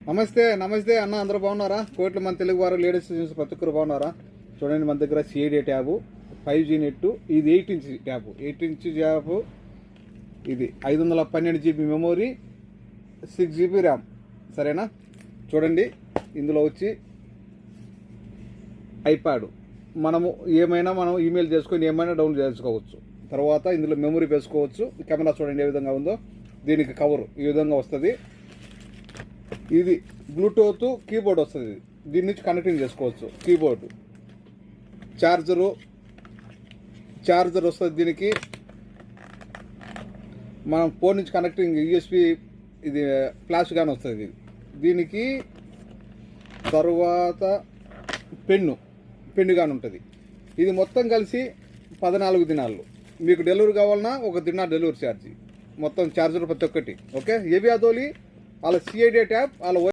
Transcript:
నమస్తే నమస్తే అన్న, అందరూ బాగున్నారా? కోట్ల మంది తెలుగు వారు లేడీస్ ప్రతి ఒక్కరు బాగున్నారా? చూడండి, మన దగ్గర సిఐడి ట్యాబ్ 5G నెట్, ఇది 8 ఇంచ్ ట్యాబ్. 8 ఇంచ్ ట్యాబ్, ఇది 512 GB మెమొరీ, 6 GB ర్యామ్. సరేనా? చూడండి, ఇందులో వచ్చి ఐప్యాడ్, మనం ఈమెయిల్ చేసుకొని ఏమైనా డౌన్లోడ్ చేసుకోవచ్చు. తర్వాత ఇందులో మెమొరీ వేసుకోవచ్చు. కెమెరా చూడండి ఏ విధంగా ఉందో. దీనికి కవర్ ఈ విధంగా వస్తుంది. ఇది బ్లూటూత్ కీబోర్డ్ వస్తుంది, దీని నుంచి కనెక్టింగ్ చేసుకోవచ్చు. కీబోర్డు, చార్జర్ వస్తుంది. దీనికి మనం ఫోన్ నుంచి కనెక్టింగ్ USB, ఇది ఫ్లాష్ గాన్ వస్తుంది దీనికి. తరువాత పెన్ను గాని ఉంటుంది. ఇది మొత్తం కలిసి 14 దినాలు. మీకు డెలివరీ కావాలన్నా 1 దినాలు డెలివరీ ఛార్జీ. మొత్తం ఛార్జర్ ప్రతి ఒక్కటి. ఓకే, ఏవి అదోలి వాళ్ళ సిఐడి ట్యాబ్ వాళ్ళ